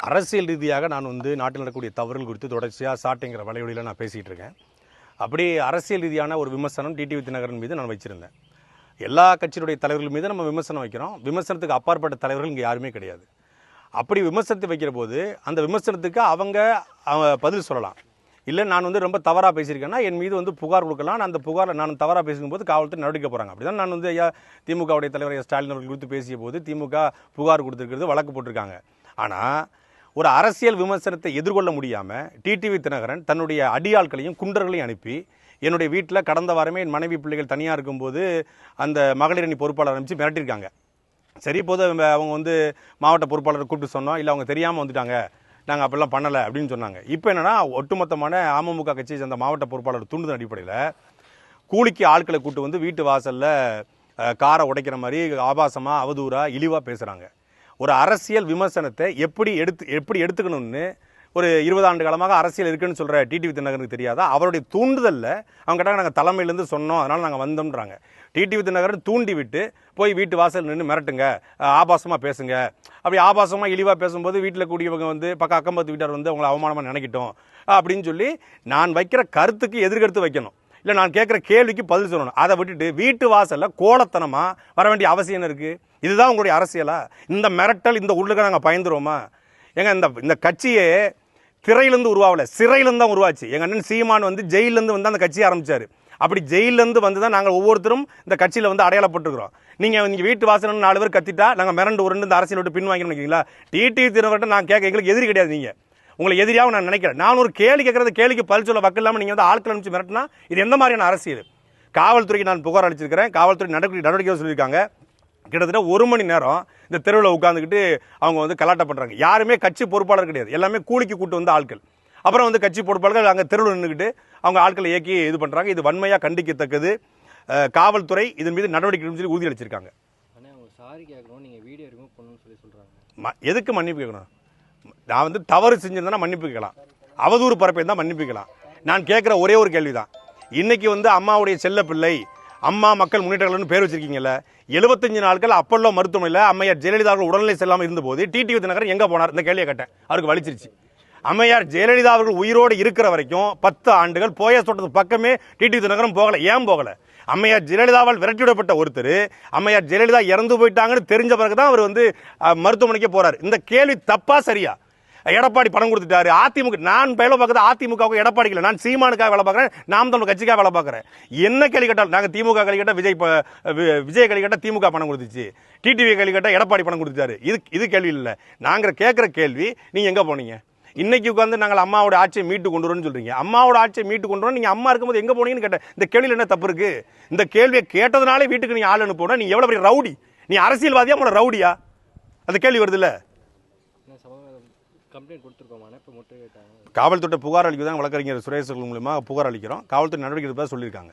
அரசியல் ரீதியாக நான் நாட்டில் நடக்கக்கூடிய தவறுகள் குறித்து தொடர்ச்சியாக சாட்டைங்கிற வலையொலியில் நான் பேசிகிட்டு இருக்கேன். அப்படி அரசியல் ரீதியான ஒரு விமர்சனம் டிடிவி தினகரன் மீது நான் வச்சுருந்தேன். எல்லா கட்சியினுடைய தலைவர்கள் மீது நம்ம விமர்சனம் வைக்கிறோம். விமர்சனத்துக்கு அப்பாற்பட்ட தலைவர்கள் இங்கே யாருமே கிடையாது. அப்படி விமர்சனத்தை வைக்கிற போது அந்த விமர்சனத்துக்கு அவங்க பதில் சொல்லலாம். இல்லை நான் ரொம்ப தவறாக பேசியிருக்கேன்னா என் மீது புகார் கொடுக்கலாம். அந்த புகாரில் நான் தவறாக பேசும்போது காவல்துறை நடவடிக்கை போகிறாங்க. அப்படி தான் நான் ஐயா திமுகவுடைய தலைவர் ஸ்டாலின் அவர்கள் குறித்து பேசிய போது திமுக புகார் கொடுத்துருக்கிறது, வழக்கு போட்டிருக்காங்க. ஆனால் ஒரு அரசியல் விமர்சனத்தை எதிர்கொள்ள முடியாமல் டிடிவி தினகரன் தன்னுடைய அடியாட்களையும் குண்டர்களையும் அனுப்பி என்னுடைய வீட்டில் கடந்த வாரமே என் மனைவி பிள்ளைகள் தனியாக இருக்கும்போது அந்த மகளிர் அணி பொறுப்பாளர் அனுப்பிச்சு மிரட்டியிருக்காங்க. சரி, இப்போது அவங்க மாவட்ட பொறுப்பாளரை கூப்பிட்டு சொன்னோம், இல்லை அவங்க தெரியாமல் வந்துட்டாங்க, நாங்கள் அப்படிலாம் பண்ணலை அப்படின்னு சொன்னாங்க. இப்போ என்னென்னா ஒட்டுமொத்தமான அமமுக கட்சியை சேர்ந்த மாவட்ட பொறுப்பாளர் தூண்டுதல் அடிப்படையில் கூலிக்கு ஆட்களை கூட்டு வீட்டு வாசலில் காரை உடைக்கிற மாதிரி ஆபாசமாக அவதூறாக இழிவாக பேசுகிறாங்க. ஒரு அரசியல் விமர்சனத்தை எப்படி எடுத்துக்கணும்னு ஒரு 20 ஆண்டு காலமாக அரசியல் இருக்குன்னு சொல்கிற டிடிவி தினகரனுக்கு தெரியாதா? அவருடைய தூண்டுதலில் அவங்க கேட்டாங்க, நாங்கள் தலைமையிலேருந்து சொன்னோம், அதனால் நாங்கள் வந்தோம்ன்றாங்க. டிடிவி தினகரன் தூண்டி விட்டு போய் வீட்டு வாசல் நின்று மிரட்டுங்க, ஆபாசமாக பேசுங்க. அப்படி ஆபாசமாக இழிவாக பேசும்போது வீட்டில் கூடியவங்க அக்கம்பத்து வீட்டார் அவங்களை அவமானமாக நினைக்கிட்டோம் அப்படின்னு சொல்லி நான் வைக்கிற கருத்துக்கு எதிர்கருத்து வைக்கணும். இல்லை நான் கேட்குற கேள்விக்கு பதில் சொல்லணும். அதை விட்டுட்டு வீட்டு வாசலில் கோலத்தனமாக வர வேண்டிய அவசியம் இருக்குது. இதுதான் உங்களுடைய அரசியலா? இந்த மிரட்டல், இந்த உள்ளுக்கு நாங்கள் பயந்துருவோமா? ஏங்க இந்த கட்சியே திரையிலேருந்து உருவாகலை, சிறையிலேருந்து தான் உருவாச்சு. எங்கள் அண்ணன் சீமான் ஜெயிலேருந்து அந்த கட்சியை ஆரம்பித்தார். அப்படி ஜெயிலேருந்து தான் நாங்கள் ஒவ்வொருத்தரும் இந்த கட்சியில் அடையாளப்பட்டுருக்கிறோம். நீங்கள் வீட்டு வாசல் 4 பேர் கத்திட்டா நாங்கள் மிரண்டு உருண்டு இந்த அரசியல் விட்டு பின்வாங்கி நினைக்கிறீங்களா? டிடிவி தினகரன் நான் கேட்க எங்களுக்கு எதிரி கிடையாது. நீங்கள் உங்களை எதிரியாக நான் நினைக்கிறேன். நான் ஒரு கேள்வி கேட்குறது கேள்விக்கு பதில் சொல்ல வக்கு இல்லாமல் நீங்கள் ஆட்கள் அனுப்பிச்சு மிரட்டினா இது எந்த மாதிரியான அரசியல்? காவல்துறைக்கு நான் புகார் அளிச்சிருக்கிறேன். காவல்துறை நடவடிக்கை சொல்லியிருக்காங்க. கிட்டத்தட்ட 1 மணி நேரம் இந்த தெருவில் உட்காந்துக்கிட்டு அவங்க கலாட்டம் பண்ணுறாங்க. யாருமே கட்சி பொறுப்பாளர் கிடையாது, எல்லாமே கூலிக்கு கூட்டு ஆட்கள். அப்புறம் கட்சி பொறுப்பாளர்கள் அங்கே தெருவில் நின்றுக்கிட்டு அவங்க ஆட்களை இயக்கி இது பண்ணுறாங்க. இது வன்மையாக கண்டிக்கத்தக்கது. காவல்துறை இதன் மீது நடவடிக்கை சொல்லி உறுதி அளிச்சிருக்காங்க. எதுக்கு மன்னிப்பு கேட்கணும்? நான் தவறு செஞ்சிருந்தா மன்னிப்பு கேட்கலாம், அவதூறு பரப்பை தான் மன்னிப்பு கேட்கலாம். நான் கேட்குற ஒரே ஒரு கேள்வி தான், இன்னைக்கு அம்மாவுடைய செல்ல பிள்ளை அம்மா மக்கள் முன்னேற்ற கழகம்னு பேர் வச்சிருக்கீங்கல்ல, 75 நாட்கள் அப்பல்லோ மருத்துவமனையில் அம்மையார் ஜெயலலிதா அவர்கள் உடல்நிலை செல்லாமல் இருந்தபோது டிடிவி தினகரன் எங்கே போனார்? இந்த கேள்வியை கேட்டேன். அவருக்கு வலிச்சிருச்சு. அம்மையார் ஜெயலலிதா அவர்கள் உயிரோடு இருக்கிற வரைக்கும் 10 ஆண்டுகள் போயஸ் தோட்டத்து பக்கமே டிடிவி தினகரன் போகலை. ஏன் போகலை? அம்மையார் ஜெயலலிதாவால் விரட்டிவிடப்பட்ட ஒருத்தர் அம்மையார் ஜெயலலிதா இறந்து போயிட்டாங்கன்னு தெரிஞ்ச பிறகு தான் அவர் மருத்துவமனைக்கே போறாரு. இந்த கேள்வி தப்பா சரியா? எடப்பாடி பணம் கொடுத்துட்டாரு, அதிமுக நான் வேலை பார்க்குறது அதிமுகவுக்கு எடப்பாடிக்கல, நான் சீமானுக்காக வேலை பார்க்குறேன், நாம் தமிழ் கட்சிக்காக வேலை பார்க்குறேன். என்ன கேள்வி கேட்டாலும் நாங்கள் திமுக கேள்வி கேட்டால் விஜய் கேள்வி கேட்டால் திமுக பணம் கொடுத்துச்சு, டிடிவி கேள்வி கேட்டால் எடப்பாடி பணம் கொடுத்துட்டாரு. இது கேள்வி இல்லை. நாங்கள் கேட்குற கேள்வி, நீங்கள் எங்கே போனீங்க? இன்னைக்கு நாங்கள் அம்மாவோட ஆட்சியை மீட்டு கொண்டு வரோம்னு சொல்றீங்க. அம்மாவோட ஆட்சியை மீட்டு கொண்டு வரோம், நீங்கள் அம்மா இருக்கும்போது எங்கே போனீங்கன்னு கேட்டேன். இந்த கேள்வியில் என்ன தப்பு இருக்கு? இந்த கேள்வியை கேட்டதுனாலே வீட்டுக்கு நீ ஆள் அனுப்பணும். நீ எவ்வளோ பெரிய ரவுடி? நீ அரசியல்வாதியா உங்களோட ரவுடியா? அந்த கேள்வி வருது இல்லை? காவல்துறை புகார் அளிக்கதான் வழக்கறிஞர் சுரேஷ் மூலமாக புகார் அளிக்கிறோம். காவல்துறை நடவடிக்கை எடுப்பதாக சொல்லியிருக்காங்க.